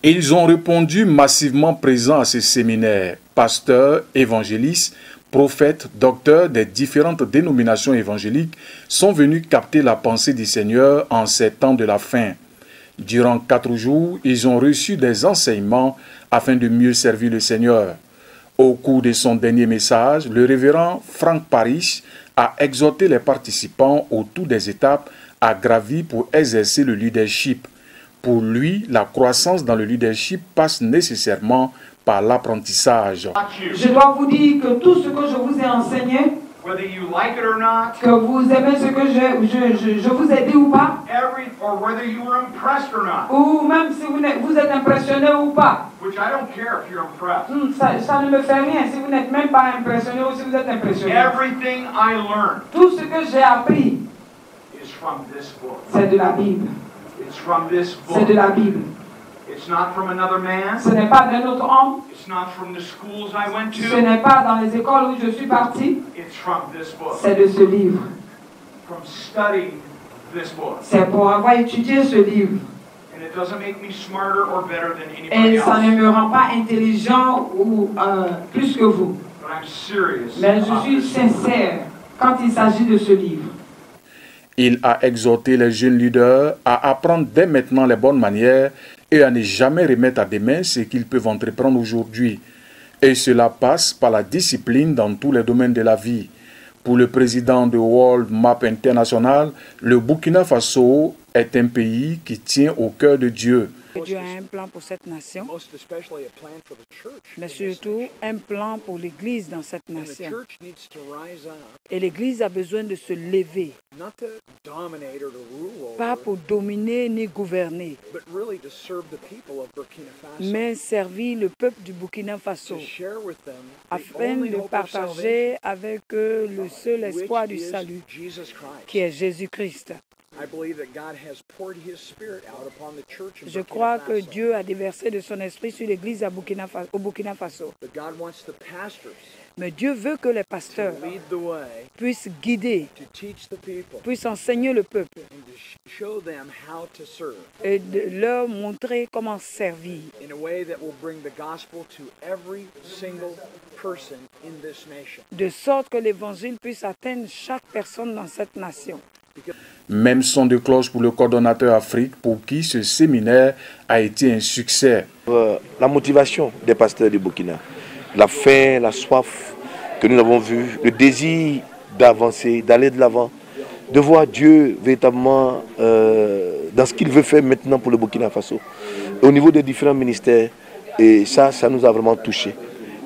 Ils ont répondu massivement présents à ces séminaires. Pasteurs, évangélistes, prophètes, docteurs des différentes dénominations évangéliques sont venus capter la pensée du Seigneur en ces temps de la fin. Durant 4 jours, ils ont reçu des enseignements afin de mieux servir le Seigneur. Au cours de son dernier message, le révérend Frank Parrish a exhorté les participants autour des étapes à gravir pour exercer le leadership. Pour lui, la croissance dans le leadership passe nécessairement par l'apprentissage. Je dois vous dire que tout ce que je vous ai enseigné, que vous aimez ce que je vous ai dit ou pas, ou même si vous êtes impressionné ou pas, ça ne me fait rien si vous n'êtes même pas impressionné ou si vous êtes impressionné. Tout ce que j'ai appris, c'est de la Bible. C'est de la Bible. Ce n'est pas d'un autre homme. Ce n'est pas dans les écoles où je suis parti. C'est de ce livre. C'est pour avoir étudié ce livre. Et ça ne me rend pas intelligent ou plus que vous. Mais je suis sincère quand il s'agit de ce livre. Il a exhorté les jeunes leaders à apprendre dès maintenant les bonnes manières et à ne jamais remettre à demain ce qu'ils peuvent entreprendre aujourd'hui. Et cela passe par la discipline dans tous les domaines de la vie. Pour le président de World Map International, le Burkina Faso est un pays qui tient au cœur de Dieu. Dieu a un plan pour cette nation, mais surtout un plan pour l'Église dans cette nation. Et l'Église a besoin de se lever, pas pour dominer ni gouverner, mais servir le peuple du Burkina Faso, afin de partager avec eux le seul espoir du salut, qui est Jésus-Christ. Je crois que Dieu a déversé de son esprit sur l'Église au Burkina Faso. Mais Dieu veut que les pasteurs puissent guider, puissent enseigner le peuple et de leur montrer comment servir de sorte que l'évangile puisse atteindre chaque personne dans cette nation. Même son de cloche pour le coordonnateur Afrique, pour qui ce séminaire a été un succès. La motivation des pasteurs du Burkina, la faim, la soif que nous avons vue, le désir d'avancer, d'aller de l'avant, de voir Dieu véritablement dans ce qu'il veut faire maintenant pour le Burkina Faso, au niveau des différents ministères. Et ça nous a vraiment touchés.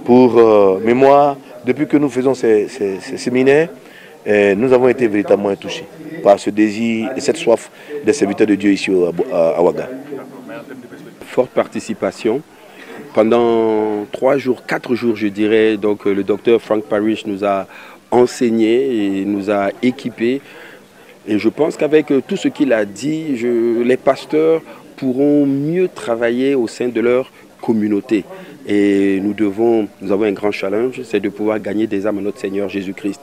Pour mémoire, depuis que nous faisons ces séminaires, nous avons été véritablement touchés par ce désir et cette soif des serviteurs de Dieu ici à Ouaga. Forte participation. Pendant 3 jours, 4 jours, je dirais, donc le docteur Frank Parrish nous a enseigné et nous a équipés. Et je pense qu'avec tout ce qu'il a dit, les pasteurs pourront mieux travailler au sein de leur communauté. Et nous avons un grand challenge, c'est de pouvoir gagner des âmes à notre Seigneur Jésus-Christ.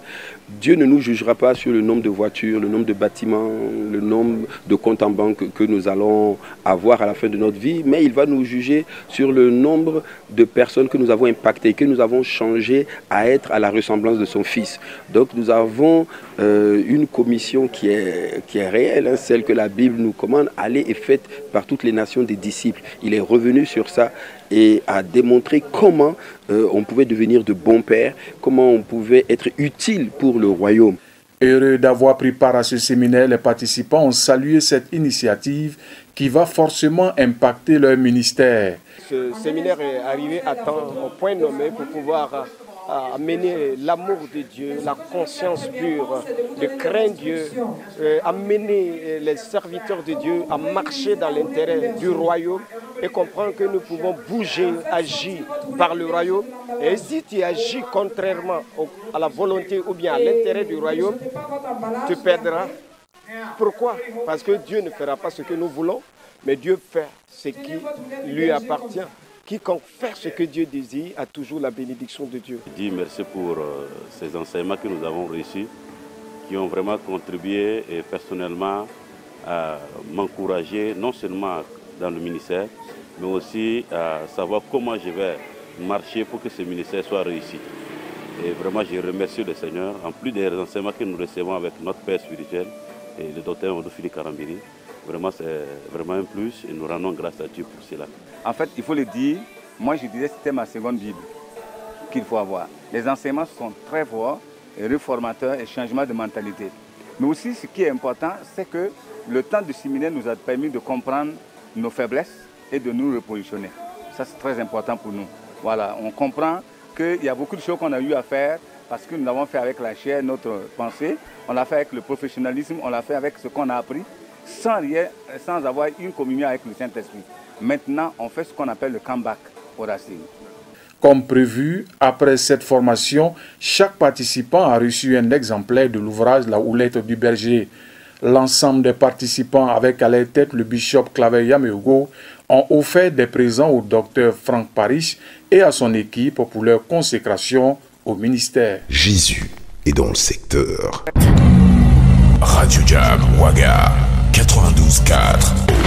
Dieu ne nous jugera pas sur le nombre de voitures, le nombre de bâtiments, le nombre de comptes en banque que nous allons avoir à la fin de notre vie, mais il va nous juger sur le nombre de personnes que nous avons impactées, que nous avons changé à être à la ressemblance de son Fils. Donc nous avons une commission qui est réelle, hein, celle que la Bible nous commande, allez et faites par toutes les nations des disciples. Il est revenu sur ça et a démontré comment on pouvait devenir de bons pères, comment on pouvait être utile pour le royaume. Heureux d'avoir pris part à ce séminaire, les participants ont salué cette initiative qui va forcément impacter leur ministère. Ce séminaire est arrivé à temps, au point nommé pour pouvoir amener l'amour de Dieu, la conscience pure, de craindre Dieu, amener les serviteurs de Dieu à marcher dans l'intérêt du royaume et comprendre que nous pouvons bouger, agir par le royaume. Et si tu agis contrairement à la volonté ou bien à l'intérêt du royaume, tu perdras. Pourquoi? Parce que Dieu ne fera pas ce que nous voulons, mais Dieu fait ce qui lui appartient. Quiconque fait ce que Dieu désire a toujours la bénédiction de Dieu. Je dis merci pour ces enseignements que nous avons reçus, qui ont vraiment contribué et personnellement à m'encourager, non seulement dans le ministère, mais aussi à savoir comment je vais marcher pour que ce ministère soit réussi. Et vraiment, je remercie le Seigneur, en plus des enseignements que nous recevons avec notre Père spirituel et le docteur Odophili Karambiri. Vraiment, c'est vraiment un plus et nous rendons grâce à Dieu pour cela. En fait, il faut le dire, moi je disais que c'était ma seconde Bible qu'il faut avoir. Les enseignements sont très forts, et réformateurs et changement de mentalité. Mais aussi, ce qui est important, c'est que le temps du séminaire nous a permis de comprendre nos faiblesses et de nous repositionner. Ça, c'est très important pour nous. Voilà, on comprend qu'il y a beaucoup de choses qu'on a eu à faire parce que nous l'avons fait avec la chair, notre pensée. On l'a fait avec le professionnalisme, on l'a fait avec ce qu'on a appris, sans avoir une communion avec le Saint-Esprit. Maintenant, on fait ce qu'on appelle le comeback aux racines. Comme prévu, après cette formation, chaque participant a reçu un exemplaire de l'ouvrage La Houlette du Berger. L'ensemble des participants, avec à leur tête le bishop Claver Yameogo, ont offert des présents au docteur Frank Parrish et à son équipe pour leur consécration au ministère. Jésus est dans le secteur. Radio Jam Ouaga 92.4.